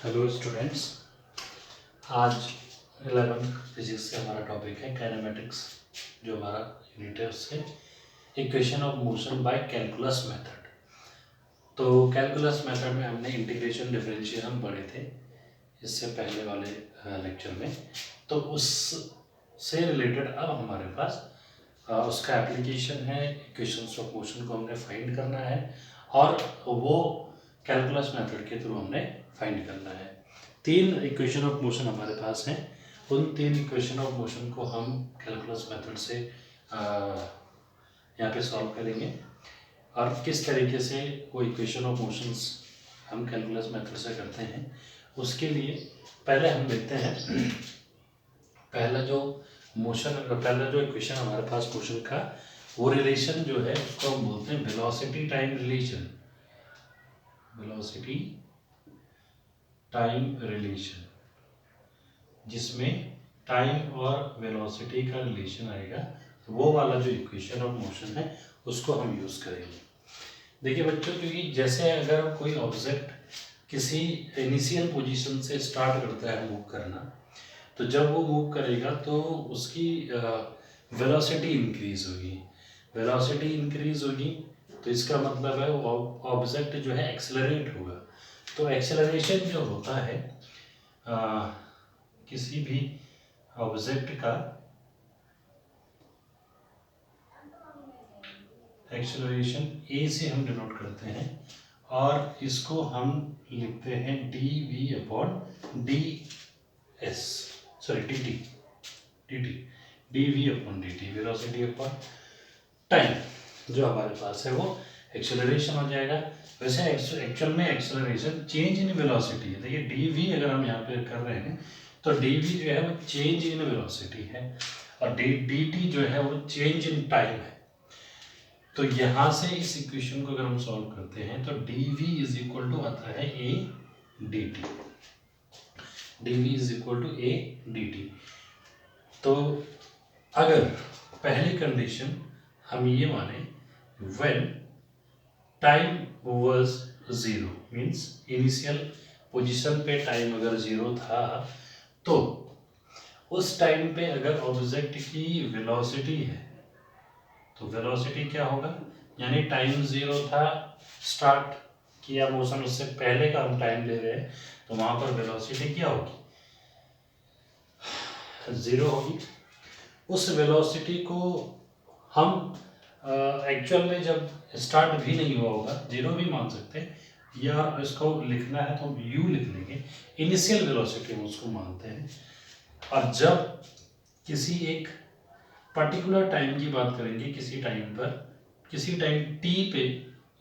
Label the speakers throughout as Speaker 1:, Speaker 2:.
Speaker 1: Hello students, आज 11th physics से हमारा टॉपिक है काइनेमेटिक्स। जो हमारा यूनिट है उससे equation of motion by calculus method. तो कैलकुलस मेथड में हमने इंटीग्रेशन डिफरेंशिएशन पढ़े थे इससे पहले वाले लेक्चर में। तो उससे रिलेटेड अब हमारे पास उसका एप्लीकेशन है। इक्वेशंस ऑफ मोशन को हमने फाइंड करना है और वो कैलकुलस मेथड के थ्रू हमने फाइंड करना है। 3 इक्वेशन ऑफ मोशन हमारे पास हैं। उन 3 इक्वेशन ऑफ मोशन को हम कैलकुलस मेथड से यहाँ पे सॉल्व करेंगे और किस तरीके से वो इक्वेशन ऑफ मोशंस हम कैलकुलस मेथड से करते हैं उसके लिए पहले हम देखते हैं। पहला जो इक्वेशन हमारे पास मोशन का वो रिलेशन जो है उसको हम बोलते हैं velocity time relation. Velocity time relation जिसमें टाइम और वेलोसिटी का रिलेशन आएगा, तो वो वाला जो इक्वेशन ऑफ मोशन है उसको हम यूज करेंगे। देखिए बच्चों, क्योंकि जैसे अगर कोई ऑब्जेक्ट किसी इनिशियल पोजीशन से स्टार्ट करता है मूव करना, तो जब वो मूव करेगा तो उसकी वेलोसिटी इंक्रीज होगी। वेलोसिटी इंक्रीज होगी तो इसका मतलब है वो ऑब्जेक्ट जो है एक्सेलरेट होगा। तो एक्सेलरेशन जो होता है किसी भी ऑब्जेक्ट का एक्सेलरेशन ए से हम डिनोट करते हैं और इसको हम लिखते हैं D we upon D S, sorry D T, D we upon D T, velocity upon time जो हमारे पास है वो एक्सेलरेशन हो जाएगा। वैसे एक्चुअल में एक्सेलरेशन चेंज इन वेलोसिटी है। देखिए डी वी अगर हम यहाँ पे कर रहे हैं तो डी वी जो है वो चेंज इन वेलोसिटी है और डी टी जो है वो चेंज इन टाइम है। तो यहाँ से इस इक्वेशन को अगर हम सॉल्व करते हैं तो D we is equal to आता है A D T. D we is equal to A D T. तो अगर पहली कंडीशन हम ये माने when time was zero, means initial position पे टाइम अगर जीरो था, तो उस टाइम पे अगर ऑब्जेक्ट की वेलोसिटी है तो वेलोसिटी क्या होगा, यानी टाइम जीरो था, स्टार्ट किया मोशन, उससे पहले का हम टाइम ले रहे हैं, तो वहां पर वेलोसिटी क्या होगी, जीरो होगी। उस वेलोसिटी को हम एक्चुअल में जब स्टार्ट भी नहीं हुआ होगा, जीरो भी मान सकते हैं, या इसको लिखना है तो हम यू लिख लेंगे, इनिशियल वेलोसिटी हम उसको मानते हैं। और जब किसी एक पर्टिकुलर टाइम की बात करेंगे, किसी टाइम पर, किसी टाइम टी पे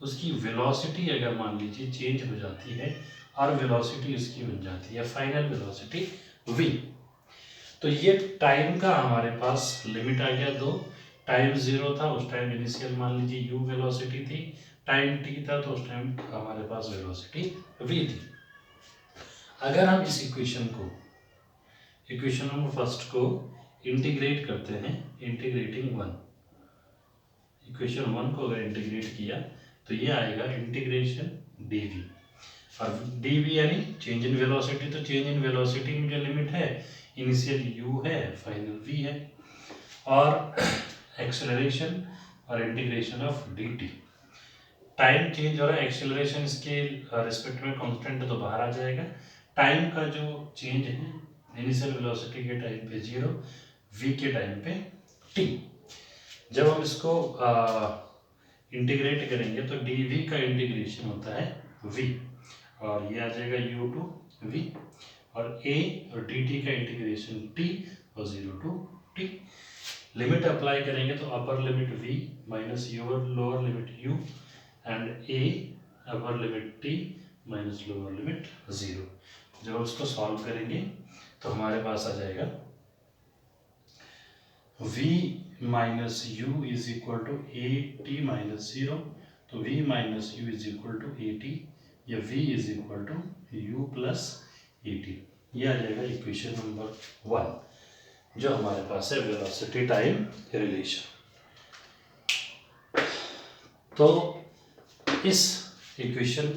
Speaker 1: उसकी वेलोसिटी अगर मान लीजिए चेंज हो जाती है और वेलोसिटी उसकी बन जाती है फाइनल वेलोसिटी v, तो ये टाइम का हमारे पास लिमिट आ गया दो। टाइम जीरो था उस टाइम इनिशियल मान लीजिए u वेलोसिटी थी, टाइम t था तो उस टाइम हमारे पास वेलोसिटी v थी। अगर हम इस इक्वेशन नंबर फर्स्ट को इंटीग्रेट करते हैं, इंटीग्रेटिंग वन, इक्वेशन वन को अगर इंटीग्रेट किया तो ये आएगा इंटीग्रेशन dv। और dv यानी चेंज इन वेलोसिटी, तो चेंज इन वेलोसिटी में जो लिमिट है इनिशियल u है, फाइनल v है, और एक्सेलरेशन और integration of dt। Time change हो रहा है, एक्सेलरेशन इसके रिस्पेक्ट में कांस्टेंट तो बाहर आ जाएगा। टाइम का जो चेंज है इनिशियल वेलोसिटी के टाइम पे जीरो, v के टाइम पे t। जब हम इसको इंटीग्रेट करेंगे तो dv का इंटीग्रेशन होता है v और ये आ जाएगा u टू v, और a और dt का इंटीग्रेशन t और 0 टू t। लिमिट अप्लाई करेंगे तो upper limit v minus lower limit u and a upper limit t minus lower limit 0। जब हम इसको सॉल्व करेंगे तो हमारे पास आ जाएगा v minus U is equal to A T minus 0, तो v minus U is equal to A T, या v is equal to U plus A T. ये आ जाएगा इक्वेशन नंबर 1 जो हमारे पास है वेलोसिटी टाइम रिलेशन। तो इस इक्वेशन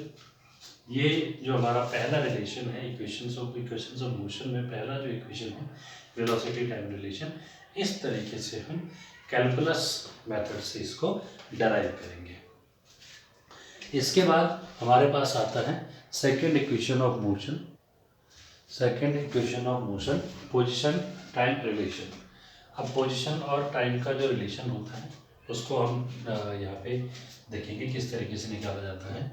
Speaker 1: ये जो हमारा पहला रिलेशन है इक्वेशंस ऑफ मोशन में पहला जो इक्वेशन है वेलोसिटी टाइम रिलेशन, इस तरीके से हम कैलकुलस मेथड से इसको डराइव करेंगे। इसके बाद हमारे पास आता है second equation of motion. Second equation of motion position time relation. अब पोजीशन और टाइम का जो रिलेशन होता है उसको हम यहाँ पे देखेंगे किस तरीके से निकाला जाता है।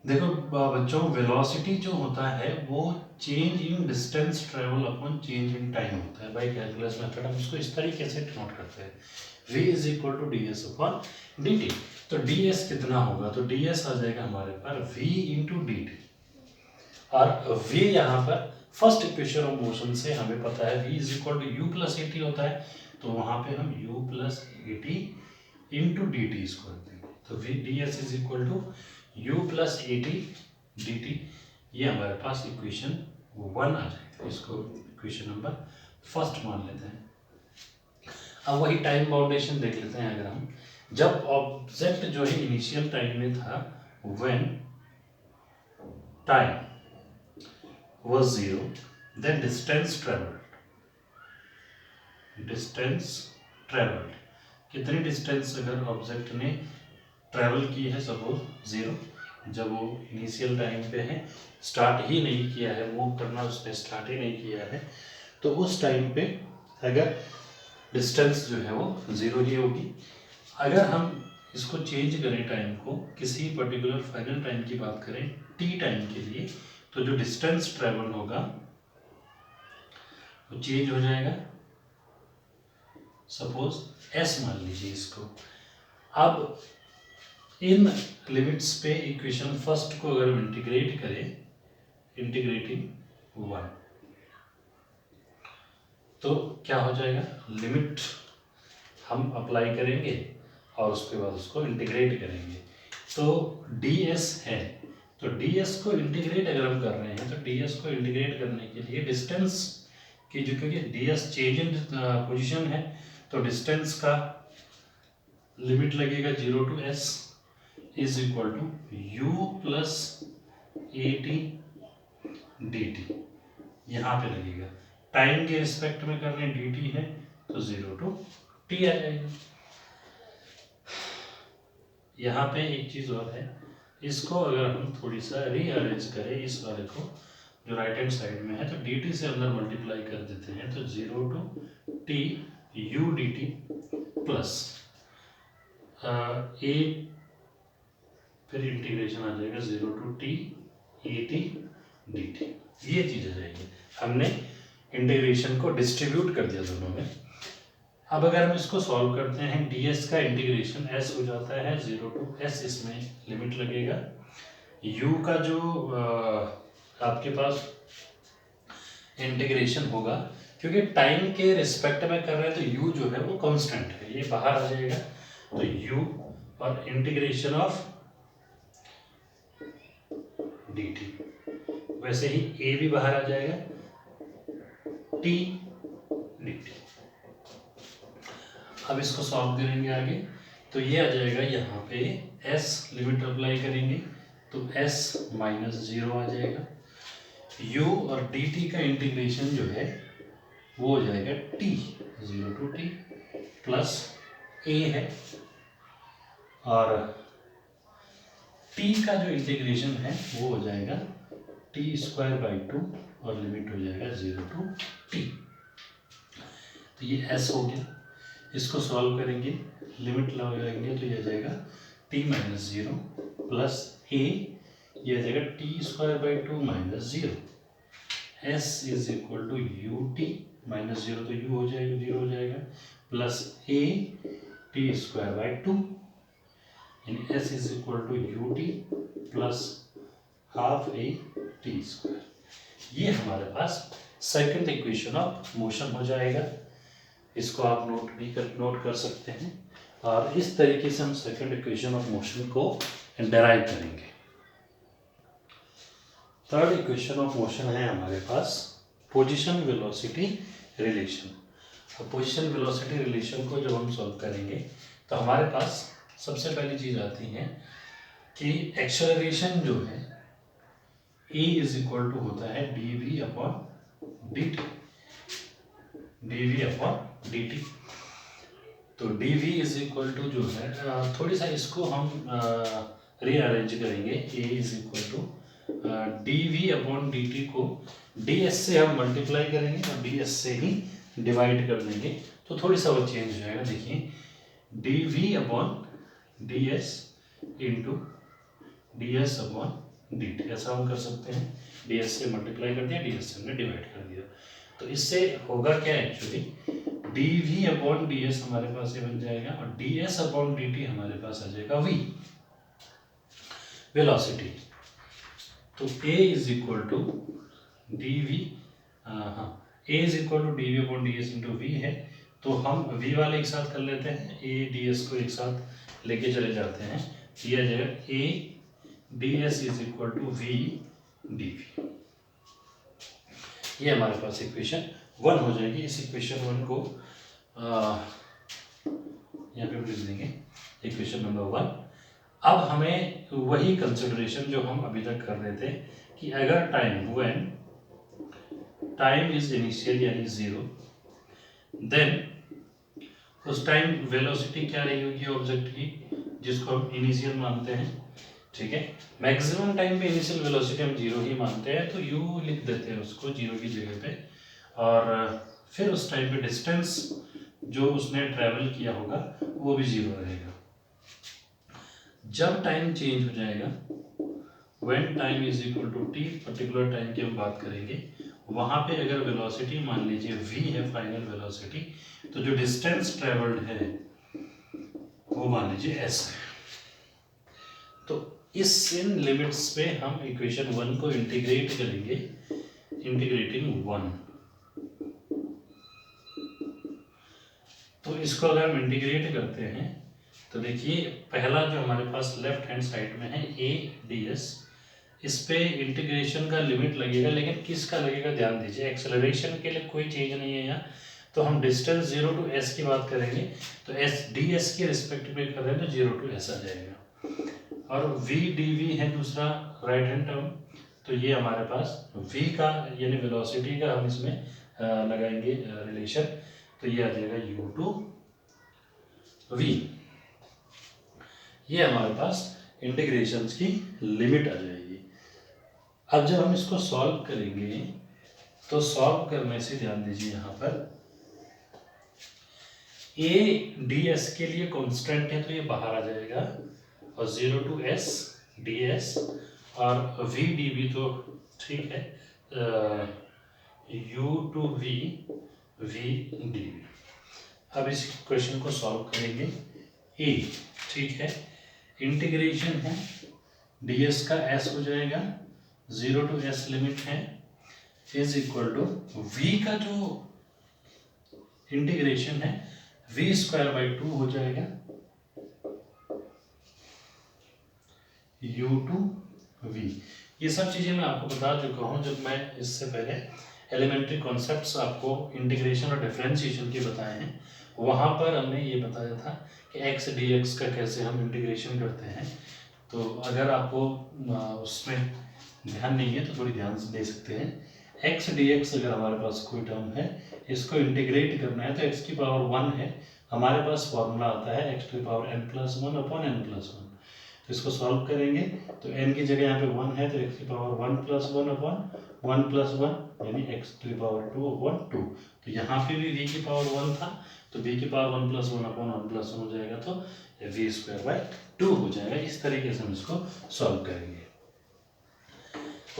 Speaker 1: देखो बच्चों, वेलोसिटी जो होता है वो change in distance travel upon change in time होता है। बाय कैलकुलस मेथड हम इसको इस तरीके से नोट करते हैं, v is equal to D S upon D T. तो डी एस कितना होगा, तो डी एस आ जाएगा हमारे पास v इंटू डी टी, और v यहाँ पर फर्स्ट इक्वेशन ऑफ मोशन से हमें पता है v is equal to U plus A T होता है, तो वहाँ पे हम u plus A T into D T इसको रख देंगे। तो v D S is equal to u plus A T D T, ये हमारे पास इक्वेशन 1 आ जाएगा। इसको इक्वेशन नंबर फर्स्ट मान लेते हैं। अब वही टाइम बाउंडेशन देख लेते हैं। अगर हम जब ऑब्जेक्ट जो है इनिशियल टाइम में था, when time was 0, then distance traveled, कितनी डिस्टेंस अगर ऑब्जेक्ट ने ट्रेवल की है, सपोज 0, जब वो इनिशियल टाइम पे है, स्टार्ट ही नहीं किया है, मूव करना उसने स्टार्ट ही नहीं किया है, तो उस टाइम पे अगर डिस्टेंस जो है वो 0 ही होगी। अगर हम इसको चेंज करें टाइम को, किसी पर्टिकुलर फाइनल टाइम की बात करें टी टाइम के लिए, तो जो डिस्टेंस ट्रेवल होगा वो चेंज हो जाएगा, सपोज s मान लीजिए इसको। अब इन लिमिट्स पे इक्वेशन फर्स्ट को अगर हम इंटीग्रेट करें, इंटीग्रेटिंग 1, तो क्या हो जाएगा, लिमिट हम अप्लाई करेंगे और उसके बाद उसको इंटीग्रेट करेंगे। तो ds है, तो ds को इंटीग्रेट अगर हम कर रहे हैं, तो ds को इंटीग्रेट करने के लिए डिस्टेंस की जो, क्योंकि ds चेंज इन पोजीशन है, तो डिस्टेंस का लिमिट लगेगा 0 to s is equal to u plus A T D T, यहाँ पे लगेगा। टाइम के रिस्पेक्ट में कर रहे हैं, dt है तो 0 टू t आ जाएगा। यहाँ पे एक चीज और है, इसको अगर हम थोड़ी सा रीअरेंज करें, इस वाले को जो राइट हैंड साइड में है, तो dt से अंदर मल्टीप्लाई कर देते हैं, तो 0 to t u dt plus a, फिर इंटीग्रेशन आ जाएगा 0 to t A T D T, ये चीज आ जाएगी। हमने इंटीग्रेशन को डिस्ट्रीब्यूट कर दिया दोनों में। अब अगर हम इसको सॉल्व करते हैं, ds का इंटीग्रेशन s हो जाता है 0 टू s, इसमें लिमिट लगेगा। u का जो आपके पास इंटीग्रेशन होगा, क्योंकि टाइम के रिस्पेक्ट में कर रहे हैं, तो u जो है वो कांस्टेंट है, ये बाहर आ जाएगा, तो u और इंटीग्रेशन ऑफ dt, वैसे ही a भी बाहर आ जाएगा, t dt। अब इसको सॉल्व करेंगे आगे, तो ये आ जाएगा, यहाँ पे s लिमिट अप्लाई करेंगे तो s माइनस 0 आ जाएगा। u और dt का इंटीग्रेशन जो है वो हो जाएगा t 0 to t plus a है, और t का जो इंटीग्रेशन है वो हो जाएगा t स्क्वायर बाई 2 और लिमिट हो जाएगा 0 टू t। तो ये s हो गया, इसको सॉल्व करेंगे, लिमिट लगाएंगे तो ये आ जाएगा t माइनस 0 प्लस a, ये आ जाएगा t square by 2 minus 0, s is equal to U T minus 0, तो u हो जाएगा 0 हो जाएगा, plus a t square by 2, यानी s is equal to U T plus half a t square. ये हमारे पास सेकंड इक्वेशन ऑफ मोशन हो जाएगा। इसको आप नोट कर सकते हैं, और इस तरीके से हम सेकंड इक्वेशन ऑफ मोशन को डेराइव करेंगे। थर्ड इक्वेशन ऑफ मोशन है हमारे पास पोजीशन वेलोसिटी रिलेशन। अब पोजीशन वेलोसिटी रिलेशन को जब हम सॉल्व करेंगे, तो हमारे पास सबसे पहली चीज आती है कि एक्सेलरेशन जो है ए इज इक्वल टू होता है d we upon D T, D we upon D T. तो D we is equal to जो है थोड़ी सा इसको हम रीअरेंज करेंगे। A is equal to d we upon D t को डी एस से हम मल्टीप्लाई करेंगे और डी एस से ही डिवाइड कर देंगे, तो थोड़ी सा वो चेंज हो जाएगा। देखिए D we upon D S into D S upon D T, ऐसा हम कर सकते हैं। डी एस से मल्टीप्लाई कर दिया, डी एस से हमने डिवाइड कर दिया, तो इससे होगा क्या actually, d we upon D s हमारे पास ये बन जाएगा और d S upon D t हमारे पास आ जाएगा वी, वेलोसिटी। तो a is equal to d v, हाँ a is equal to d we upon D S into v है, तो हम वी वाले एक साथ कर लेते हैं, ए डी एस को एक साथ लेके चले जाते हैं, दिया जाएगा A D S is equal to V D V. ये हमारे पास इक्वेशन 1 हो जाएगी। इस इक्वेशन 1 को यहाँ पे लिख देंगे इक्वेशन नंबर 1। अब हमें वही कंसिडरेशन जो हम अभी तक कर रहे थे कि अगर time when time is initial यानी 0, देन उस टाइम वेलोसिटी क्या रही होगी ऑब्जेक्ट की, जिसको हम इनिशियल मानते हैं, ठीक है। मैक्सिमम टाइम पे इनिशियल वेलोसिटी हम 0 ही मानते हैं, तो u लिख देते हैं उसको 0 की जगह पे, और फिर उस टाइम पे डिस्टेंस जो उसने ट्रैवल किया होगा वो भी 0 रहेगा। जब टाइम चेंज हो जाएगा, when time is equal to T, particular time की हम बात करेंगे, वहाँ पे अगर वेलोसिटी मान लीजिए v है फाइनल वेलोसिटी, तो जो डिस्टेंस ट्रेवल्ड है वो मान लीजिए s है। तो इन लिमिट्स पे हम इक्वेशन 1 को इंटीग्रेट करेंगे, इंटीग्रेटिंग 1। तो इसको अगर हम इंटीग्रेट करते हैं तो देखिए पहला जो हमारे पास लेफ्ट हैंड साइड में है ए डी एस, इस पे इंटीग्रेशन का लिमिट लगेगा, लेकिन किसका लगेगा ध्यान दीजिए, एक्सेलरेशन के लिए कोई चेंज नहीं है यहाँ, तो हम डिस्टेंस 0 टू s की बात करेंगे, तो s डी एस के रिस्पेक्टिव में कर रहे हैं तो 0 टू s आ जाएगा। और v डी वी है दूसरा राइट हैंड टर्म, तो ये हमारे पास v का यानी वेलोसिटी का हम इसमें लगाएंगे रिलेशन, तो ये आ जाएगा u टू v। ये हमारे पास इंटीग्रेशंस की लिमिट आ जाएगी। अब जब हम इसको सॉल्व करेंगे तो सॉल्व करने से ध्यान दीजिए यहाँ पर a डी एस के लिए कांस्टेंट है तो ये बाहर आ जाएगा, और 0 टू s डी एस और v डी वी तो ठीक है, u to v v D V. अब इस क्वेश्चन को सॉल्व करेंगे। a ठीक है, इंटीग्रेशन है ds का s हो जाएगा, 0 टू s लिमिट है, इज इक्वल टू v का जो इंटीग्रेशन है v स्क्वायर बाई 2 हो जाएगा, u टू v। ये सब चीज़ें मैं आपको बता चुका हूँ जब मैं इससे पहले एलिमेंट्री कॉन्सेप्ट्स आपको इंटीग्रेशन और डिफरेंशिएशन के बताए हैं, वहाँ पर हमने ये बताया था कि x dx का कैसे हम इंटीग्रेशन करते हैं। तो अगर आपको उसमें ध्यान नहीं है तो थोड़ी ध्यान से दे सकते हैं। x dx अगर हमारे पास कोई टर्म है, इसको इंटीग्रेट करना है तो x की पावर 1 है, हमारे पास फॉर्मूला आता है x to power n plus 1 upon n plus 1। तो इसको सॉल्व करेंगे तो n की जगह यहाँ पे 1 है तो x की पावर 1 प्लस 1 अपॉन 1 प्लस 1 यानी x टू पावर 2 अपॉन 2। तो यहाँ पे भी v की पावर 1 था तो v की पावर 1 प्लस 1 अपॉन 1 प्लस 1 हो जाएगा, तो v स्क्वायर बाई 2 हो जाएगा। इस तरीके से हम इसको सॉल्व करेंगे।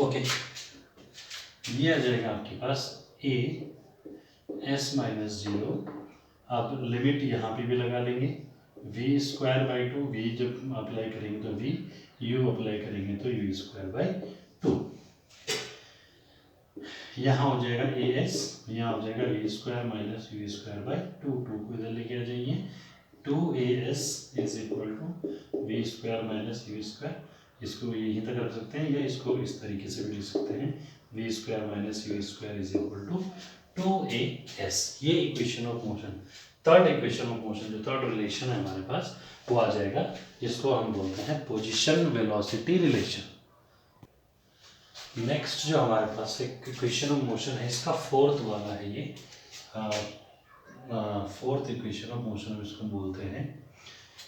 Speaker 1: ओके, ये आ जाएगा आपके पास a s माइनस 0। आप लिमिट यहाँ पे भी लगा लेंगे, v स्क्वायर बाई 2, v जब अप्लाई करेंगे तो v, u अप्लाई करेंगे तो u स्क्वायर बाई 2। यहाँ हो जाएगा ए एस, यहाँ हो जाएगा a square minus u square by 2, 2 को इधर लेके आ जाइए, 2as is equal to v square minus u square, इसको यहीं तक रख सकते हैं या इसको इस तरीके से भी लिख सकते हैं, v square minus u square is equal to 2as। ये equation of motion, third equation of motion जो थर्ड रिलेशन है हमारे पास वो आ जाएगा, जिसको हम बोलते हैं पोजीशन वेलोसिटी रिलेशन। नेक्स्ट जो हमारे पास एक इक्वेशन ऑफ मोशन है, इसका फोर्थ वाला है ये, फोर्थ इक्वेशन ऑफ मोशन इसको बोलते हैं।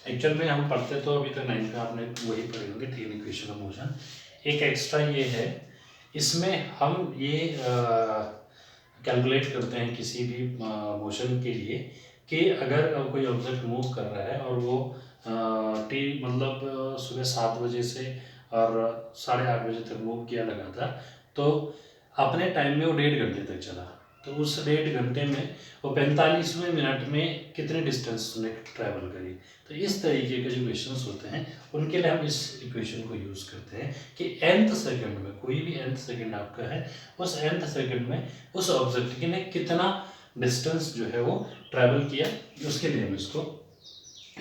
Speaker 1: एक्चुअल में हम पढ़ते तो अभी तक 9th में आपने वही पढ़े होंगे, 3 इक्वेशन ऑफ मोशन। एक एक्स्ट्रा ये है, इसमें हम ये कैलकुलेट करते हैं किसी भी मोशन के लिए कि अगर कोई ऑब्जेक्ट मूव कर रहा है और वो टी मतलब सुबह 7 बजे से और 8:30 बजे तक मूव किया लगातार, तो अपने टाइम में वो 1.5 घंटे तक चला, तो उस 1.5 घंटे में वो 45वें मिनट में कितने डिस्टेंस उसने ट्रैवल करी। तो इस तरीके के जो क्वेश्चंस होते हैं उनके लिए हम इस इक्वेशन को यूज़ करते हैं कि nth सेकंड में, कोई भी nth सेकंड आपका है, उस nth सेकंड में उस ऑब्जेक्ट ने कितना डिस्टेंस जो है वो ट्रैवल किया, उसके लिए हम इसको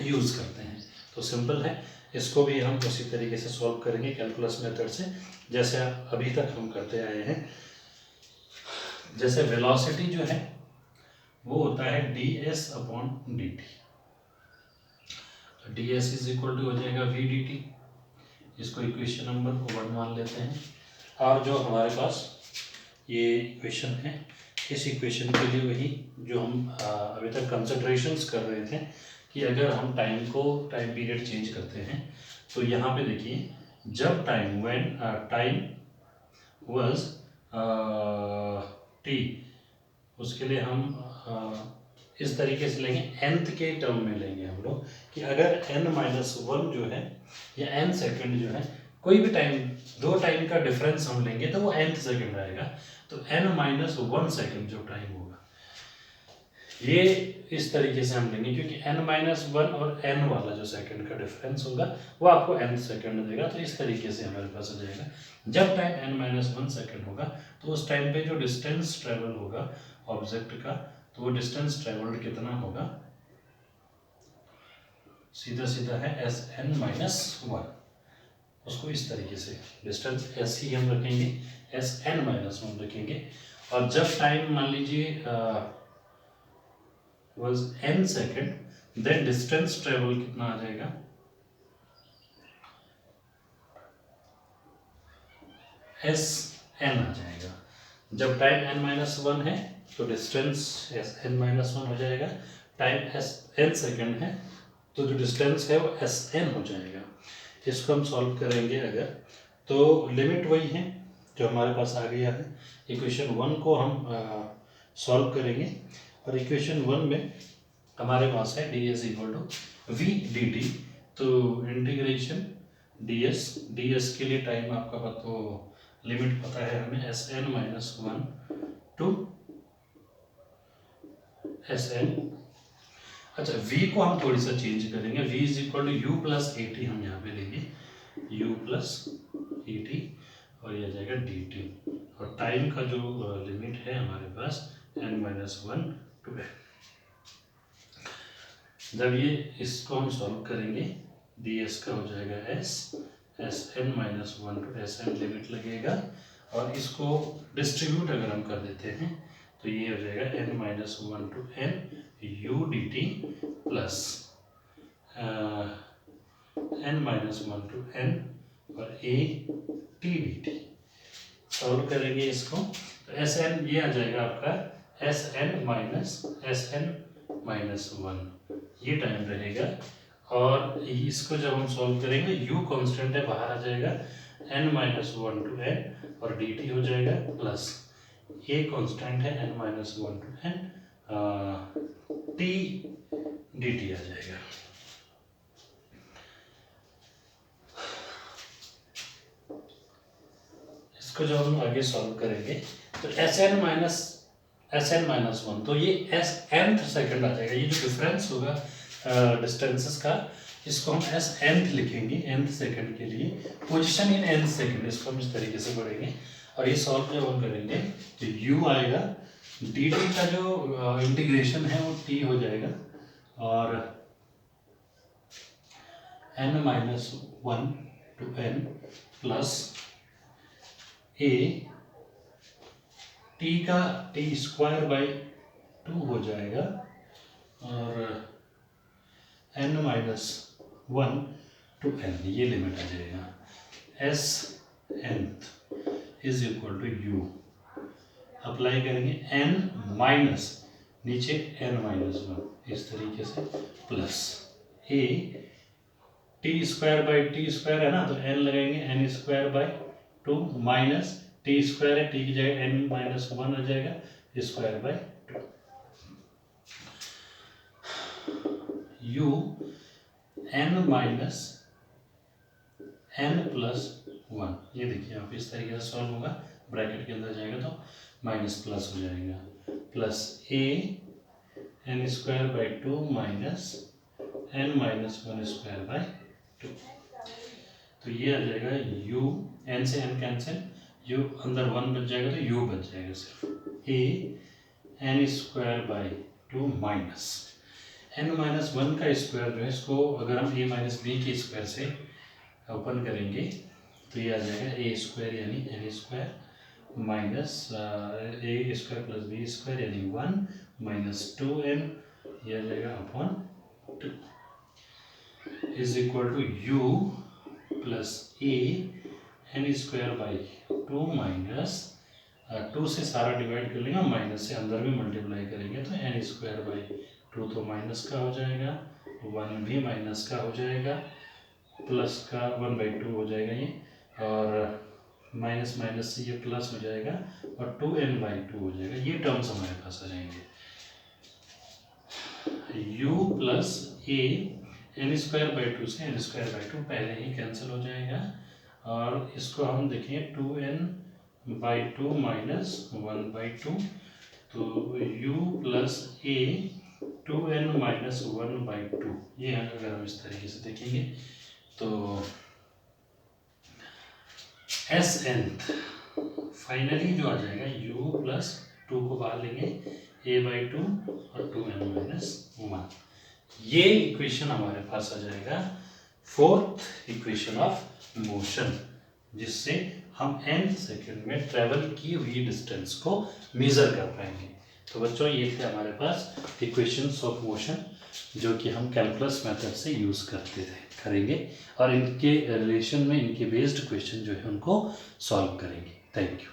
Speaker 1: यूज़ करते हैं। तो सिंपल है, इसको भी हम उसी तरीके से सॉल्व करेंगे कैलकुलस मेथड से, जैसे अभी तक हम करते आए हैं। जैसे वेलोसिटी जो है वो होता है ds/dt, ds is equal to हो जाएगा v/dt, इसको इक्वेशन नंबर 1 मान लेते हैं। और जो हमारे पास ये इक्वेशन है, इस इक्वेशन के लिए वही जो हम अभी तक कंसिडरेशंस कर रहे थे कि अगर हम टाइम पीरियड चेंज करते हैं, तो यहाँ पे देखिए, जब व्हेन टाइम वाज t, उसके लिए हम इस तरीके से लेंगे, nth के टर्म में लेंगे हम लोग कि अगर n-1 जो है या n सेकंड जो है, कोई भी टाइम, दो टाइम का डिफरेंस हम लेंगे तो वो nth सेकंड आएगा। तो n-1 सेकंड जो टाइम होगा ये इस तरीके से हम लेंगे, क्योंकि n-1 और n वाला जो सेकंड का डिफरेंस होगा वो आपको nth सेकंड देगा। तो इस तरीके से हमारे पास आ जाएगा, जब टाइम n-1 सेकंड होगा तो उस टाइम पे जो डिस्टेंस ट्रेवल होगा ऑब्जेक्ट का, तो वो डिस्टेंस ट्रेवल्ड कितना होगा, सीधा सीधा है Sn-1। उसको इस तरीके से डिस्टेंस s ही हम रखेंगे, Sn-1 रखेंगे। और जब टाइम मान लीजिए was n second, then distance travel कितना आ जाएगा, Sn आ जाएगा। जब टाइम n-1 है तो डिस्टेंस Sn-1 हो जाएगा, टाइम n सेकंड है तो जो डिस्टेंस है वो Sn हो जाएगा। इसको हम सॉल्व करेंगे अगर, तो लिमिट वही है जो हमारे पास आ गया है। इक्वेशन 1 को हम सॉल्व करेंगे, और इक्वेशन 1 में हमारे पास है ds इक्वल टू v/dt, तो इंटीग्रेशन ds के लिए टाइम आपका तो लिमिट पता है हमें, Sn-1 टू Sn। अच्छा, v को हम थोड़ी सा चेंज करेंगे, v is equal to u plus A T, हम यहाँ पे लेंगे u प्लस ए टी, और ये आ जाएगा dt। और टाइम का जो लिमिट है हमारे पास n-1 टू n। जब ये इसको हम सॉल्व करेंगे, ds का हो जाएगा s, Sn-1 to Sn limit लगेगा, और इसको डिस्ट्रीब्यूट अगर हम कर देते हैं तो ये हो जाएगा n-1 to n u dt प्लस n-1 टू n और a t dt। सॉल्व करेंगे इसको तो Sn ये आ जाएगा आपका Sn-1, ये टाइम रहेगा। और इसको जब हम सॉल्व करेंगे, u कांस्टेंट है, बाहर आ जाएगा, n-1 टू n और dt हो जाएगा, प्लस a कांस्टेंट है, n-1 to n t dt आ जाएगा। इसको जब हम आगे सॉल्व करेंगे तो Sn-1, तो ये nth सेकंड आ जाएगा। ये जो डिफरेंस होगा डिस्टेंसेस का, इसको हम nth लिखेंगे, nth सेकंड के लिए, पोजीशन इन nth सेकंड, इसको हम इस तरीके से पढ़ेंगे। और ये सॉल्व जब हम करेंगे तो u आएगा, dt का जो इंटीग्रेशन है वो t हो जाएगा, और n-1 to n plus a t का t² हो जाएगा, और n-1 टू n, ये लिमिट आ जाएगा। Sn is equal to U. Apply करेंगे n माइनस नीचे n-1 इस तरीके से plus a T square by T square है ना, तो n लगाएंगे n²/2 माइनस टी स्क्वायर है, टी की जगह n-1 हो जाएगा स्क्वायर/2 u n माइनस n+1। ये देखिए आप इस तरीके से सॉल्व होगा, ब्रैकेट के अंदर जाएगा तो माइनस प्लस हो जाएगा plus a n²/2 minus n-1²/2। तो ये आ जाएगा u, n से n कैंसिल, u अंदर 1 बच जाएगा तो u बच जाएगा सिर्फ a n²/2 माइनस n-1 का स्क्वायर जो है इसको अगर हम a माइनस बी के स्क्वायर से ओपन करेंगे तो ये आ जाएगा a² यानी n² minus a² plus b² यानी 1 माइनस 2n, ये आ जाएगा upon 2 is equal to u plus a n²/2 minus 2 से सारा डिवाइड कर लेंगे, माइनस से अंदर भी मल्टीप्लाई करेंगे तो n²/2 तो माइनस का हो जाएगा, 1 भी माइनस का हो जाएगा, प्लस का 1/2 हो जाएगा ये, और माइनस माइनस से ये प्लस हो जाएगा और 2n/2 हो जाएगा। ये टर्म्स हमारे पास आ जाएंगे। u प्लस a n²/2 से n²/2 पहले ही कैंसिल हो जाएगा, और इसको हम देखें 2n/2 माइनस 1/2, तो u प्लस a 2n-1/2। ये अगर हम इस तरीके से देखेंगे तो Sn फाइनली जो आ जाएगा u प्लस 2 को बाहर लेंगे a/2 और 2n-1। ये इक्वेशन हमारे पास आ जाएगा फोर्थ इक्वेशन ऑफ मोशन, जिससे हम n सेकेंड में ट्रेवल की हुई डिस्टेंस को मेजर कर पाएंगे। तो बच्चों ये थे हमारे पास इक्वेशंस ऑफ मोशन जो कि हम कैलकुलस मेथड से यूज़ करेंगे, और इनके रिलेशन में इनके बेस्ड क्वेश्चन जो है उनको सॉल्व करेंगे। Thank you.